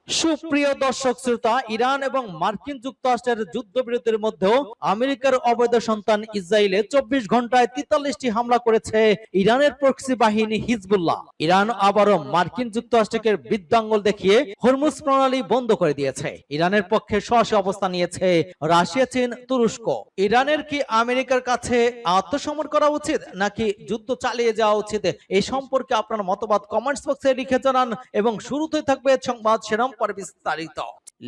সুপ্রিয় দর্শক শ্রোতা, ইরান এবং মার্কিন যুক্তরাষ্ট্রের যুদ্ধবিরতির মধ্যেও আমেরিকার অবৈধ সন্তান ইসরায়েলে 24 ঘন্টায় 43টি হামলা করেছে ইরানের প্রক্সি বাহিনী হিজবুল্লাহ। ইরান আবারও মার্কিন যুক্তরাষ্ট্রকে বৃদ্ধাঙ্গুল দেখিয়ে হরমুজ প্রণালী বন্ধ করে দিয়েছে। ইরানের পক্ষে সরাসরি অবস্থান নিয়েছে রাশিয়া, চীন, তুরস্ক। ইরানের কি আমেরিকার কাছে আত্মসমর্পণ করা উচিত নাকি যুদ্ধ চালিয়ে যাওয়া উচিত, এই সম্পর্কে আপনার মতবাদ কমেন্টস বক্সে লিখে জানান। এবং শুরুতে থাকবে সংবাদ শিরোনাম পরে বিস্তারিত।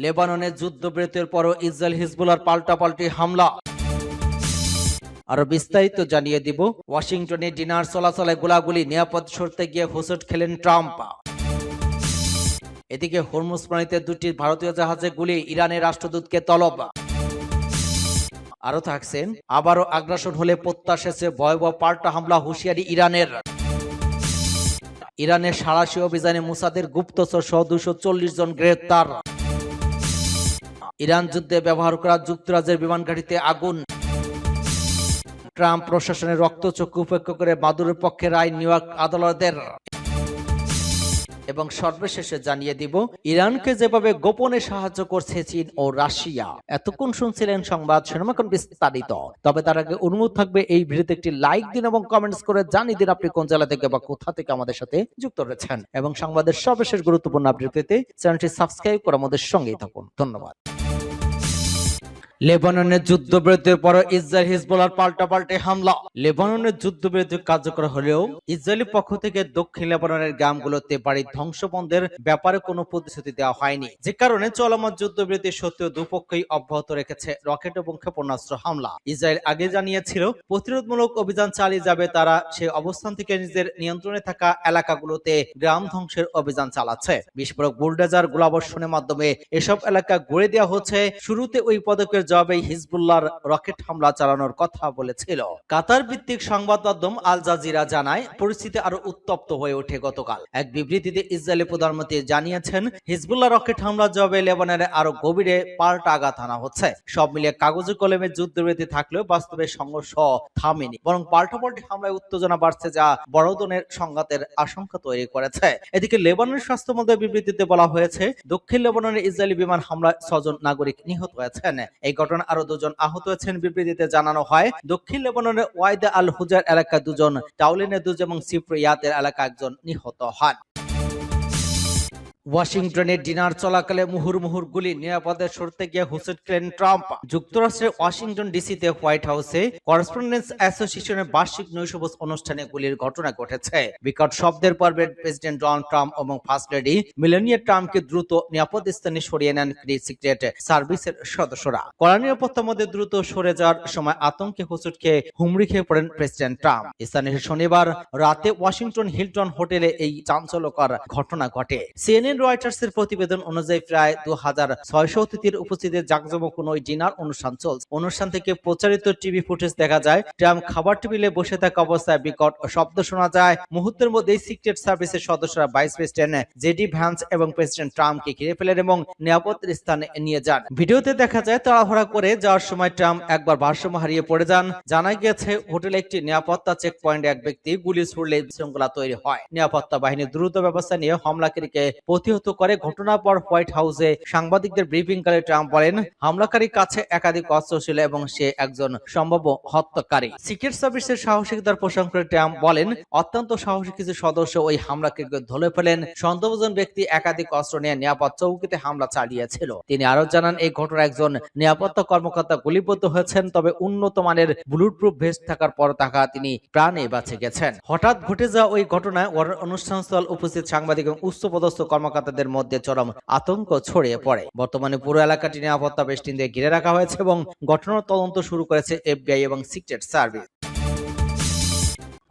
লেবাননের যুদ্ধবিরতির পরও ইসরায়েল হিজবুল্লাহর পাল্টাপাল্টি হামলা। আরো বিস্তারিত জানিয়ে দিব। ওয়াশিংটনে ডিনার চলাচলে গোলাগুলি, নিরাপদ সরতে গিয়ে হোঁচট খেলেন ট্রাম্প। এদিকে হরমুজ প্রণালীতে দুটি ভারতীয় জাহাজে গুলি, ইরানের রাষ্ট্রদূতকে তলব। আরো থাকছেন, আবারও আগ্রাসন হলে প্রত্যাশাছে ভয়াবহ পাল্টা হামলা, হুঁশিয়ারি ইরানের। ইরানের সাঁড়াশি অভিযানে মুসাদের গুপ্তচর সহ 240 জন গ্রেফতার। ইরান যুদ্ধে ব্যবহার করা যুক্তরাজ্যের বিমান ঘাঁটিতে আগুন। ট্রাম্প প্রশাসনের রক্তচক্ষু উপেক্ষা করে মাদুরোর পক্ষে রায় নিউ ইয়র্ক আদালতের। এবং সর্বশেষে জানিয়ে দিব, ইরানকে যেভাবে গোপনে সাহায্য করছে চীন ও রাশিয়া। এতক্ষণ শুনছিলেন সংবাদ শিরোনাম, এখন বিস্তারিত। তবে তার আগে অনুরোধ থাকবে এই ভিডিওতে একটি লাইক দিন এবং কমেন্টস করে জানিয়ে দিন আপনি কোন জেলা থেকে বা কোথা থেকে আমাদের সাথে যুক্ত রয়েছেন। এবং সংবাদের সর্বশেষ গুরুত্বপূর্ণ আপডেট পেতে চ্যানেলটি সাবস্ক্রাইব করে আমাদের সঙ্গেই থাকুন। ধন্যবাদ। লেবাননের যুদ্ধবিরতির পর ইসরায়েল হিজবুল্লাহর পাল্টাপাল্টি হামলা। লেবাননের যুদ্ধবিরতি কার্যকর হলেও ইসরায়েলি পক্ষ থেকে দক্ষিণ লেবাননের গ্রামগুলোতে বাড়ি ধ্বংস বন্ধের ব্যাপারে কোনো প্রতিশ্রুতি দেওয়া হয়নি, যে কারণে চলমান যুদ্ধবিরতি সত্ত্বেও দুপক্ষই অব্যাহত রেখেছে রকেট এবং ক্ষেপণাস্ত্র হামলা। ইসরায়েল আগে জানিয়েছিল প্রতিরোধমূলক অভিযান চালিয়ে যাবে তারা। সে অবস্থান থেকে নিজের নিয়ন্ত্রণে থাকা এলাকাগুলোতে গ্রাম ধ্বংসের অভিযান চালাচ্ছে। বিস্ফোরক বুলডোজার গোলাবর্ষণের মাধ্যমে এসব এলাকা গড়ে দেওয়া হচ্ছে। শুরুতে ওই পদক্ষেপের জবাবে হিজবুল্লাহর রকেট হামলা চালানোর কথা বলেছিল। কাতার ভিত্তিক সংবাদ মাধ্যম আল জাজিরা জানায়, পরিস্থিতি আরো উত্তপ্ত হয়ে ওঠে গতকাল। এক বিবৃতিতে ইসরায়েলি প্রধানমন্ত্রী জানিয়েছেন, হিজবুল্লাহ রকেট হামলার জবাবে লেবাননে আরো গভীরে পাল্টা আঘাত আনা হচ্ছে। সব মিলিয়ে কাগজে কলমে যুদ্ধবিরতি থাকলেও বাস্তবে সংঘর্ষ থামেনি, বরং পাল্টাপাল্টি হামলায় উত্তেজনা বাড়ছে, যা বড় ধরনের সংঘাতের আশঙ্কা তৈরি করেছে। এদিকে লেবাননের স্বাস্থ্য মন্ত্রণালয়ের বিবৃতিতে বলা হয়েছে, দক্ষিণ লেবাননের ইসরায়েলি বিমান হামলায় 6 জন নাগরিক নিহত হয়েছেন। এই ঘটনা আরো 2 জন আহত হয়েছেন। বিবৃতিতে জানানো হয়, দক্ষিণ লেবাননের ওয়াইদা আল হুজার এলাকায় 2 জন, টাউলেনে 2 জন এবং সিপ্রিয়াতের এলাকায় 1 জন নিহত হন। ওয়াশিংটনে ডিনার চলাকালে মুহুর্মুহুর গুলি, নিরাপদে সরতে গিয়ে হোঁচট খেলেন ট্রাম্প। যুক্তরাষ্ট্রের ওয়াশিংটন ডিসিতে হোয়াইট হাউসে করেসপন্ডেন্স অ্যাসোসিয়েশনের বার্ষিক নৈশভোজ অনুষ্ঠানে গুলির ঘটনা ঘটেছে। বিকট শব্দের পর প্রেসিডেন্ট ডোনাল্ড ট্রাম্প এবং ফার্স্ট লেডি মেলানিয়া ট্রাম্পকে দ্রুত নিরাপদ স্থানে সরিয়ে নেন সিক্রেট সার্ভিসের সদস্যরা। কড়া নিরাপত্তার মধ্যে দ্রুত সরে যাওয়ার সময় আতঙ্কে হোঁচট খেয়ে হুমড়ি খেয়ে পড়েন প্রেসিডেন্ট ট্রাম্প। স্থানীয় শনিবার রাতে ওয়াশিংটন হিলটন হোটেলে এই চাঞ্চল্যকর ঘটনা ঘটে। সিএনএন রয়টার্সের প্রতিবেদন অনুযায়ী প্রায় 2600 অতিথির উপস্থিতিতে জাঁকজমকপূর্ণ ওই ডিনার অনুষ্ঠান চলছে। অনুষ্ঠান থেকে প্রচারিত টিভি ফুটেজ দেখা যায়, ট্রাম্প খাবার টেবিলে বসে থাকা অবস্থায় বিকট শব্দ শোনা যায়। মুহূর্তের মধ্যেই সিক্রেট সার্ভিসের সদস্যরা ভাইস প্রেসিডেন্ট জেডি ভ্যান্স এবং প্রেসিডেন্ট ট্রাম্পকে ঘিরে ফেলেন এবং নিরাপদ স্থানে নিয়ে যান। ভিডিওতে দেখা যায়, তাড়াহুড়া করে যাওয়ার সময় ট্রাম্প একবার ভারসাম্য হারিয়ে পড়ে যান। জানা গিয়েছে, হোটেলে একটি নিরাপত্তা চেক পয়েন্টে এক ব্যক্তি গুলি ছুড়লে বিশৃঙ্খলা তৈরি হয়। নিরাপত্তা বাহিনী দ্রুত ব্যবস্থা নিয়ে হামলাকারীকে প্রতিহত করে। ঘটনার পর হোয়াইট হাউসে সাংবাদিকদের ব্রিফিংকালে ট্রাম্প বলেন, হামলাকারীর কাছে একাধিক অস্ত্র ছিল এবং সে একজন সম্ভাব্য হত্যাকারী। সিক্রেট সার্ভিসের সাহসিকতার প্রশংসা করে ট্রাম্প বলেন, অত্যন্ত সাহসী কিছু সদস্য ওই হামলাকারীকে ধরে ফেলেন। সন্দেহভাজন ব্যক্তি একাধিক অস্ত্র নিয়ে নিরাপদ চৌকিতে হামলা চালিয়েছিল। তিনি আরো জানান, এই ঘটনায় একজন নিরাপত্তা কর্মকর্তা গুলিবিদ্ধ হয়েছেন, তবে উন্নত মানের বুলেটপ্রুফ ভেস্ট থাকার পর তিনি প্রাণে বেঁচে গেছেন। হঠাৎ ঘটে যাওয়া ওই ঘটনায় অনুষ্ঠানস্থল উপস্থিত সাংবাদিক এবং উচ্চপদস্থ কর্মকর্তাদের মধ্যে চরম আতঙ্ক ছড়িয়ে পড়ে। বর্তমানে পুরো এলাকাটি নিরাপত্তা বেষ্টনী দিয়ে ঘিরে রাখা হয়েছে এবং ঘটনার তদন্ত শুরু করেছে এফবিআই এবং সিক্রেট সার্ভিস।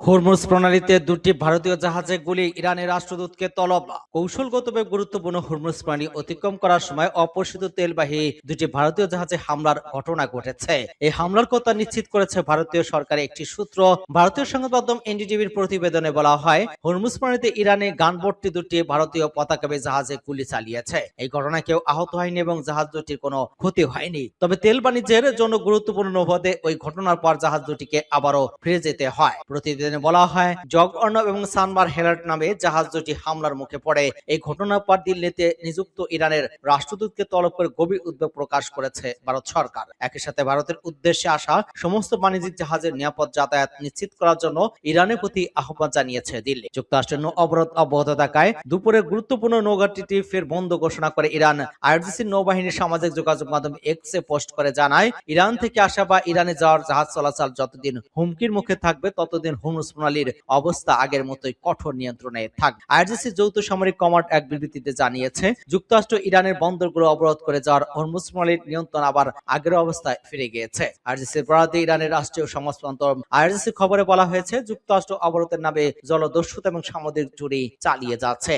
হরমুজ প্রণালীতে 2টি ভারতীয় জাহাজে গুলি, ইরানের রাষ্ট্রদূতকে তলব। কৌশলগতভাবে গুরুত্বপূর্ণ হরমুজ প্রণালী অতিক্রম করার সময় অপরিচিত তেলবাহী 2টি ভারতীয় জাহাজে হামলার ঘটনা ঘটেছে। এই হামলার কথা নিশ্চিত করেছে ভারতীয় সরকারের একটি সূত্র। ভারতীয় সংবাদ মাধ্যম এনডিটিভির প্রতিবেদনে বলা হয়, হরমুজ প্রণালীতে ইরানে গানভর্তি 2টি ভারতীয় পতাকাবাহী জাহাজে গুলি চালিয়েছে। এই ঘটনায় কেউ আহত হয়নি এবং জাহাজ দুটির কোনো ক্ষতি হয়নি। তবে তেল বাণিজ্যের জন্য গুরুত্বপূর্ণ নৌপথে ওই ঘটনার পর জাহাজ দুটিকে আবারও ফিরে যেতে হয়। প্রতিদিন প্রতিবেদনে বলা হয়, জগ অর্ণব এবং সানবার হেরাল্ড নামে জাহাজ দুটি হামলার মুখে পড়ে। এই ঘটনার পর দিল্লিতে নিযুক্ত ইরানের রাষ্ট্রদূতকে তলব করে গভীর উদ্বেগ প্রকাশ করেছে ভারত সরকার। একই সাথে ভারতের উদ্দেশ্যে আসা সমস্ত বাণিজ্যিক জাহাজের নিরাপদ যাতায়াত নিশ্চিত করার জন্য ইরানের প্রতি আহ্বান জানিয়েছে দিল্লি। যুক্তরাষ্ট্রের নৌ অবরোধ অব্যাহত থাকায় দুপুরে গুরুত্বপূর্ণ নৌঘাটিটি ফের বন্ধ ঘোষণা করে ইরান। আইআরজিসি নৌবাহিনীর সামাজিক যোগাযোগ মাধ্যম এক্সে পোস্ট করে জানায়, ইরান থেকে আসা বা ইরানে যাওয়ার জাহাজ চলাচল যতদিন হুমকির মুখে থাকবে ততদিন হরমুজ প্রণালীর অবস্থা আগের মতোই কঠোর নিয়ন্ত্রণে থাকবে। আইআরজিসি যৌথ সামরিক কমান্ড এক বিবৃতিতে জানিয়েছে, যুক্তরাষ্ট্র ইরানের বন্দরগুলো অবরোধ করে যাওয়ার হরমুজ প্রণালীর নিয়ন্ত্রণ আবার আগের অবস্থায় ফিরে গিয়েছে। আইআরজিসির বরাতে ইরানের রাষ্ট্রীয় সংবাদমাধ্যম আইআরজিসি খবরে বলা হয়েছে, যুক্তরাষ্ট্র অবরোধের নামে জলদস্যুতা এবং সামুদ্রিক চুরি চালিয়ে যাচ্ছে।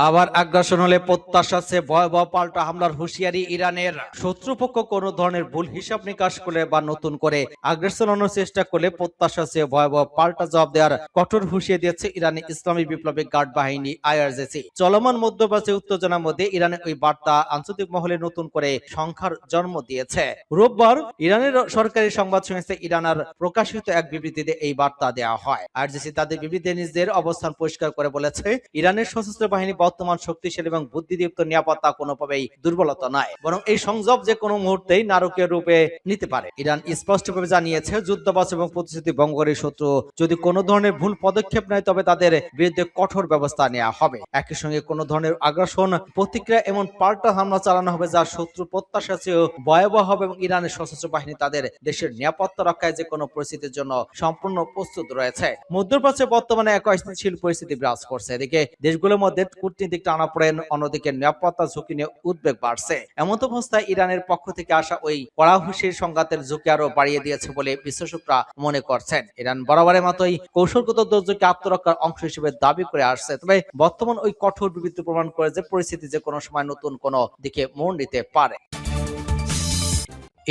আবার আগ্রাসন হলে প্রত্যাশা আছে ভয়াবহ পাল্টা হামলার হুঁশিয়ারি ইরানের। শত্রুপক্ষ কোনো ধরনের ভুল হিসাব নিকাশ করলে বা নতুন করে আগ্রাসন আনার চেষ্টা করলে প্রত্যাশা আছে ভয়াবহ পাল্টা জবাব দেওয়ার কঠোর হুঁশিয়ারি দিয়েছে ইরানি ইসলামী বিপ্লবী গার্ড বাহিনী আইআরজিসি। চলমান মধ্যপ্রাচ্যের উত্তেজনার মধ্যে ইরানের ওই বার্তা আন্তর্জাতিক মহলে নতুন করে সংখ্যার জন্ম দিয়েছে। রোববার ইরানের সরকারি সংবাদ সংস্থা ইরানার প্রকাশিত এক বিবৃতিতে এই বার্তা দেওয়া হয়। আইআরজিসি তাদের বিবৃতিতে নিজেদের অবস্থান পরিষ্কার করে বলেছে, ইরানের সশস্ত্র বাহিনী বর্তমান শক্তিশালী এবং বুদ্ধিদীপ্ত নিরাপত্তা কোনোভাবেই দুর্বলতা নয়, বরং এই সংযোগ যে কোনো মুহূর্তেই নারকীয় রূপে নিতে পারে। ইরান স্পষ্টভাবে জানিয়েছে, যুদ্ধবাজ এবং প্রতিশ্রুতি ভঙ্গকারী শত্রু যদি কোনো ধরনের ভুল পদক্ষেপ নেয় তবে তাদের বিরুদ্ধে কঠোর ব্যবস্থা নেওয়া হবে। একই সঙ্গে কোনো ধরনের আগ্রাসন প্রতিক্রিয়া এমন পাল্টা হামলা চালানো হবে যা শত্রু প্রত্যাশা চেয়েও ভয়াবহ হবে এবং ইরানের সশস্ত্র বাহিনী তাদের দেশের নিরাপত্তা রক্ষায় যে কোনো পরিস্থিতির জন্য সম্পূর্ণ প্রস্তুত রয়েছে। মধ্যপ্রাচ্যে বর্তমানে এক অস্থিতিশীল পরিস্থিতি বিরাজ করছে। এদিকে দেশগুলোর মধ্যে কূটনীতিক টানাপোড়েন, অন্যদিকে নিরাপত্তা ঝুঁকি নিয়ে উদ্বেগ বাড়ছে। এমন অবস্থায় ইরানের পক্ষ থেকে আসা ওই কড়া হুঁশির সংঘাতের ঝুঁকি আরো বাড়িয়ে দিয়েছে বলে বিশ্লেষকরা মনে করছেন। ইরান বরাবরের মতোই কৌশলগত দুর্যোগকে আত্মরক্ষার অংশ হিসেবে দাবি করে আসছে, তবে বর্তমান ওই কঠোর বিবৃতি প্রমাণ করে যে পরিস্থিতি যে কোনো সময় নতুন কোনো দিকে মোড় নিতে পারে।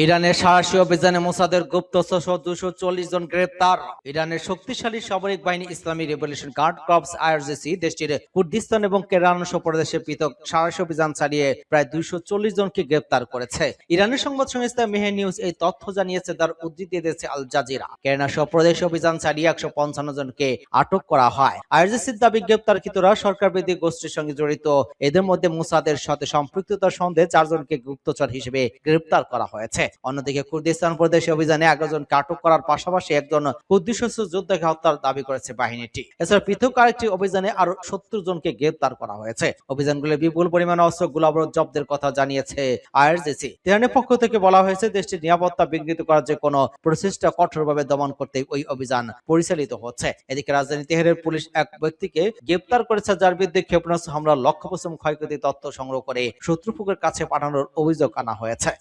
ইরানের সাহসী অভিযানে মোসাদের গুপ্তচর সহ 240 জন গ্রেপ্তার। ইরানের শক্তিশালী সামরিক বাহিনী ইসলামী রেভলিউশন গার্ড কর্পস আইআরজিসি দেশটির কুর্দিস্তান এবং কেরান প্রদেশে পৃথক সাহসী অভিযান চালিয়ে প্রায় 240 জনকে গ্রেপ্তার করেছে। ইরানের সংবাদ সংস্থা মেহের নিউজ এই তথ্য জানিয়েছে, তার উদ্ধৃতি দিয়েছে আল জাজিরা। কেরান প্রদেশে অভিযান চালিয়ে 155 জনকে আটক করা হয়। আইআরজিসির দাবি গ্রেপ্তারকৃতরা সরকার বিরোধী গোষ্ঠীর সঙ্গে জড়িত। এদের মধ্যে মোসাদের সাথে সম্পৃক্ততার সন্দেহে 4 জনকে গুপ্তচর হিসেবে গ্রেপ্তার করা হয়েছে। অন্যদিকে কুর্দিস্তান প্রদেশে অভিযানে 11 জনকে আটক করার পাশাপাশি একজন কুর্দি সশস্ত্র যোদ্ধাকে হত্যার দাবি করেছে বাহিনীটি। এছাড়া পৃথক আরেকটি অভিযানে আরো 70 জনকে গ্রেপ্তার করা হয়েছে। অভিযানগুলো বিপুল পরিমাণ অস্ত্র, গোলাবারুদ জব্দের কথা জানিয়েছে আইআরজিসি। তেহরানের পক্ষ থেকে বলা হয়েছে, দেশটির নিরাপত্তা বিঘ্নিত করার যে কোনো প্রচেষ্টা কঠোরভাবে দমন করতে ওই অভিযান পরিচালিত হচ্ছে। এদিকে রাজধানী তেহরানের পুলিশ এক ব্যক্তিকে গ্রেপ্তার করেছে, যার বিরুদ্ধে ক্ষেপণাস্ত্র হামলার লক্ষ্যবস্তু এবং ক্ষয়ক্ষতির তথ্য সংগ্রহ করে শত্রুপক্ষের কাছে পাঠানোর অভিযোগ আনা হয়েছে।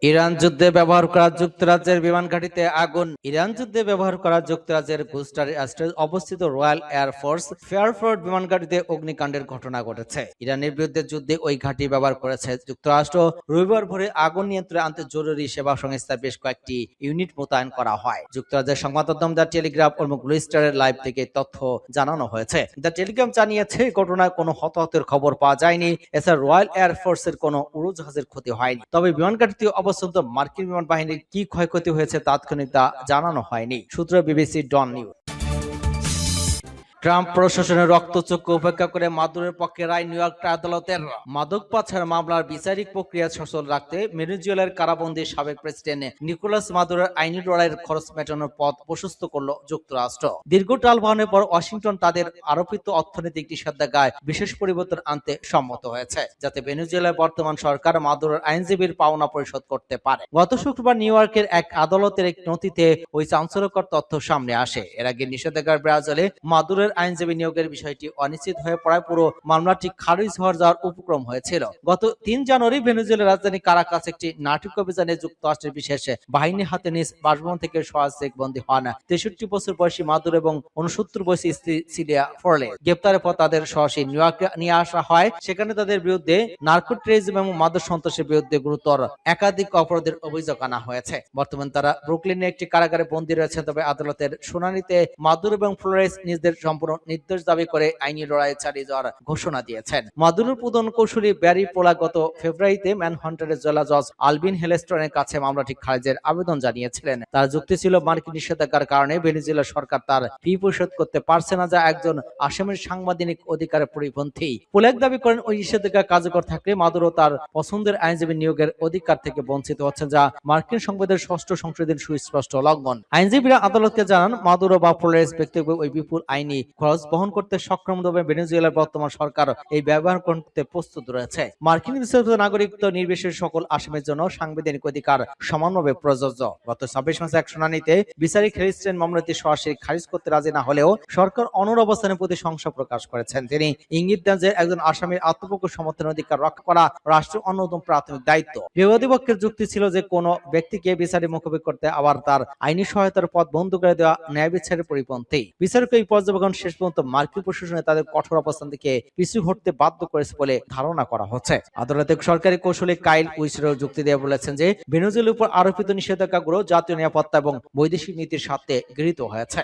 ইরান যুদ্ধে ব্যবহার করা যুক্তরাজ্যের বিমান ঘাঁটিতে আগুন। ইরান যুদ্ধে ব্যবহার করা যুক্তরাজ্যের গুস্টার এয়ারস্ট্রিপে অবস্থিত রয়্যাল এয়ার ফোর্স ফেয়ারফোর্ড বিমান ঘাঁটিতে অগ্নিকাণ্ডের ঘটনা ঘটেছে। ইরানের বিরুদ্ধে যুদ্ধে ওই ঘাঁটি ব্যবহার করেছে যুক্তরাষ্ট্র। রবিবার ভোরে আগুন নিয়ন্ত্রণে আনতে জরুরি সেবা সংস্থার বেশ কয়েকটি ইউনিট মোতায়েন করা হয়। যুক্তরাজ্যের সংবাদ মাধ্যম দ্য টেলিগ্রাফ ও গ্লুস্টারের লাইভ থেকে তথ্য জানানো হয়েছে। দ্য টেলিগ্রাফ জানিয়েছে, ঘটনায় কোনো হতাহতের খবর পাওয়া যায়নি। এছাড়া রয়্যাল এয়ার ফোর্সের কোনো উড়োজাহাজের ক্ষতি হয়নি। তবে বিমান ঘাঁটিতে অবস্থিত মার্কিন বিমান বাহিনীর কি ক্ষয়ক্ষতি হয়েছে তাৎক্ষণিক তা জানানো হয়নি। সূত্র বিবিসি ডন নিউজ। ট্রাম্প প্রশাসনের রক্তচক্ষু উপেক্ষা করে মাদুরোর পক্ষে রায় নিউ ইয়র্ক আদালতের। মাদক পাচার মামলার বিচারিক প্রক্রিয়া সচল রাখতে ভেনেজুয়েলার কারাবন্দী সাবেক প্রেসিডেন্ট নিকোলাস মাদুরোর আইনি লড়াইয়ের খরচ মেটানোর পথ প্রশস্ত করল যুক্তরাষ্ট্র। দীর্ঘ টালবাহানের পর ওয়াশিংটন তাদের আরোপিত অর্থনৈতিক নিষেধাজ্ঞায় বিশেষ পরিবর্তন আনতে সম্মত হয়েছে, যাতে ভেনেজুয়েলার বর্তমান সরকার মাদুরোর আইনজীবীর পাওনা পরিশোধ করতে পারে। গত শুক্রবার নিউ ইয়র্কের এক আদালতের এক নথিতে ওই চাঞ্চল্যকর তথ্য সামনে আসে। এর আগে নিষেধাজ্ঞার ব্রাজিলে মাদুরোর আইনজীবী নিয়োগের বিষয়টি অনিশ্চিত হয়ে পড়ায় পুরো মামলাটি খারিজ হওয়ার যাওয়ার উপক্রম হয়েছিল। গত 3 জানুয়ারি ভেনেজুয়েলার রাজধানী কারাকাস একটি নাটক অভিযানে যুক্তরাষ্ট্রের বিশেষ বাহিনীর হাতে নিজ বাসভবন থেকে সহায়ক বন্দী হন 63 বছর বয়সী মাদুরো এবং 69 বয়সী স্ত্রী সিলিয়া ফোরলে। গ্রেপ্তারের পর তাদের সরাসরি নিউ ইয়র্কে নিয়ে আসা হয়। সেখানে তাদের বিরুদ্ধে নার্কোটেররিজম এবং মাদক সন্ত্রাসের বিরুদ্ধে গুরুতর একাধিক অপরাধের অভিযোগ আনা হয়েছে। বর্তমানে তারা ব্রুকলিনের একটি কারাগারে বন্দী রয়েছে। তবে আদালতের শুনানিতে মাদুরো এবং ফ্লোরেন্স নিজেদের সম্পূর্ণ সম্পূর্ণ নির্দেশ দাবি করে আইনি লড়াই চালিয়ে যাওয়ার ঘোষণা দিয়েছেন। মাদুরোর প্রধান কৌশলী ব্যারি পোলা গত ফেব্রুয়ারিতে ম্যানহান্টারের জেলা জজ আলবিন হেলেস্টনের কাছে মামলাটি খারিজের আবেদন জানিয়েছিলেন। তার যুক্তি ছিল মার্কিন নিষেধাজ্ঞার কারণে ভেনেজুয়েলা সরকার তার ফি পরিশোধ করতে পারছে না, যা একজন আসামির সাংবিধানিক অধিকারের পরিপন্থী। পোলাক দাবি করেন ওই নিষেধাজ্ঞা কার্যকর থাকলে মাদুরো তার পছন্দের আইনজীবী নিয়োগের অধিকার থেকে বঞ্চিত হচ্ছেন, যা মার্কিন সংবিধানের 6ষ্ঠ সংশোধনীর সুস্পষ্ট লঙ্ঘন। আইনজীবীরা আদালতকে জানান মাদুরো বা ফ্লোরেস ব্যক্তিগত ওই বিপুল আইনি খরচ বহন করতে সক্ষম হবে। ভেনেজুয়েলার বর্তমান সরকার এই ব্যবহার করতে প্রস্তুত রয়েছে। মার্কিন নাগরিকত্ব নির্বিশেষে সকল আসামির জন্য সাংবিধানিক অধিকার সমানভাবে প্রযোজ্য। গত 26 মাসে এক শুনানিতে বিচারিক হেলিস্টেন মামলাটি সরাসরি খারিজ করতে রাজি না হলেও সরকার অনড় অবস্থানের প্রতি সংশয় প্রকাশ করেছেন। তিনি ইঙ্গিত দেন যে একজন আসামির আত্মপক্ষ সমর্থনের অধিকার রক্ষা করা রাষ্ট্রের অন্যতম প্রাথমিক দায়িত্ব। বিবাদী পক্ষের যুক্তি ছিল যে কোনো ব্যক্তিকে বিচারে মুখোমুখি করতে আবার তার আইনি সহায়তার পথ বন্ধ করে দেওয়া ন্যায় বিচারের পরিপন্থী। বিচারক এই পর্যবেক্ষণ শেষ পর্যন্ত মার্কিন প্রশাসনে তাদের কঠোর অবস্থান থেকে পিছু হটতে বাধ্য করেছে বলে ধারণা করা হচ্ছে। আদালতে সরকারি কৌশলী কাইল উইসেরও যুক্তি দিয়ে বলেছেন যে ভেনেজুয়েলার উপর আরোপিত নিষেধাজ্ঞাগুলো জাতীয় নিরাপত্তা এবং বৈদেশিক নীতির স্বার্থে গৃহীত হয়েছে।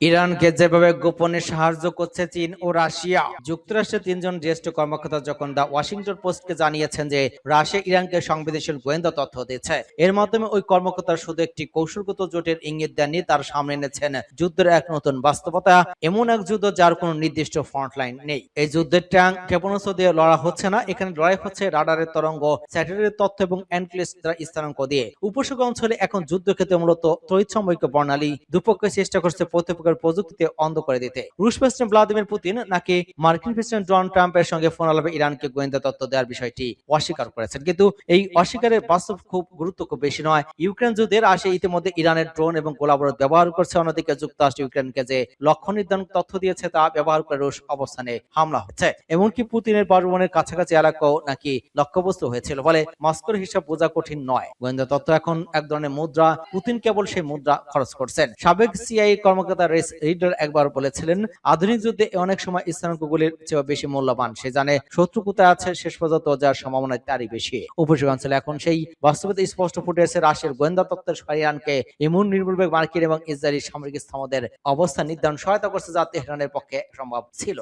ইরানকে যেভাবে গোপনে সাহায্য করছে চীন ও রাশিয়া। যুক্তরাষ্ট্রের 3 জন জ্যেষ্ঠ কর্মকর্তা যখন দ্য ওয়াশিংটন পোস্টকে জানিয়েছেন যে রাশিয়া ইরানকে সংবেদনশীল গোয়েন্দা তথ্য দিচ্ছে, এর মাধ্যমে ওই কর্মকর্তার শুধু একটি কৌশলগত জোটের ইঙ্গিত দেননি, তার সামনে এনেছেন যুদ্ধের এক নতুন বাস্তবতা, এমন এক যুদ্ধ যার কোনো নির্দিষ্ট ফ্রন্টলাইন নেই। এই যুদ্ধের ট্যাঙ্ক ক্ষেপণাস্ত্র দিয়ে লড়া হচ্ছে না, এখানে লড়াই হচ্ছে রাডারের তরঙ্গ, স্যাটেলাইটের তথ্য এবং এনক্লেভ স্থানাঙ্ক দিয়ে। উপসাগর অঞ্চলে এখন যুদ্ধক্ষেত্রে মূলত তড়িৎ সম্পর্ক বর্ণালী। দুপক্ষই চেষ্টা করছে প্রতিপক্ষের প্রযুক্তিতে অন্ধ করে দিতে। রুশ প্রেসিডেন্ট ভ্লাদিমির পুতিন নাকি মার্কিন প্রেসিডেন্ট ডোনাল্ড ট্রাম্পের সঙ্গে ফোন আলাপে ইরানকে গোয়েন্দা তথ্য দেওয়ার বিষয়টি অস্বীকার করেছেন, কিন্তু এই অস্বীকারের বাস্তব গুরুত্ব খুব বেশি নয়। ইউক্রেন যুদ্ধে রাশিয়া ইতিমধ্যে ইরানের ড্রোন এবং গোলাবারুদ ব্যবহার করছে, অন্যদিকে যুক্তরাষ্ট্র ইউক্রেনকে যে লক্ষ্য নির্ধারণ তথ্য দিয়েছে তা ব্যবহার করে রুশ অবস্থানে হামলা হচ্ছে। এমনকি পুতিনের বাসভবনের কাছাকাছি এলাকাও নাকি লক্ষ্যবস্তু হয়েছিল, ফলে মস্কোর হিসাব বোঝা কঠিন নয়। গোয়েন্দা তথ্য এখন এক ধরনের মুদ্রা, পুতিন কেবল সেই মুদ্রা খরচ করছেন। সাবেক সিআইএ কর্মকর্তা রেস রিডার একবার বলেছিলেন, আধুনিক যুদ্ধে অনেক সময় স্থানাঙ্কগুলির চেয়ে বেশি মূল্যবান। সে জানে শত্রু কোথায় আছে, শেষ পর্যন্ত যার সম্ভাবনা তারই বেশি। উপসাগর অঞ্চলে এখন সেই বাস্তবতা স্পষ্ট ফুটে এসেছে। রাশিয়ার গোয়েন্দা তত্ত্বের ইরানকে এমন নির্ভুলভাবে মার্কিন এবং ইসরায়েলি সামরিক স্তম্ভদের অবস্থান নির্ধারণ সহায়তা করছে যা তেহরানের পক্ষে সম্ভব ছিল।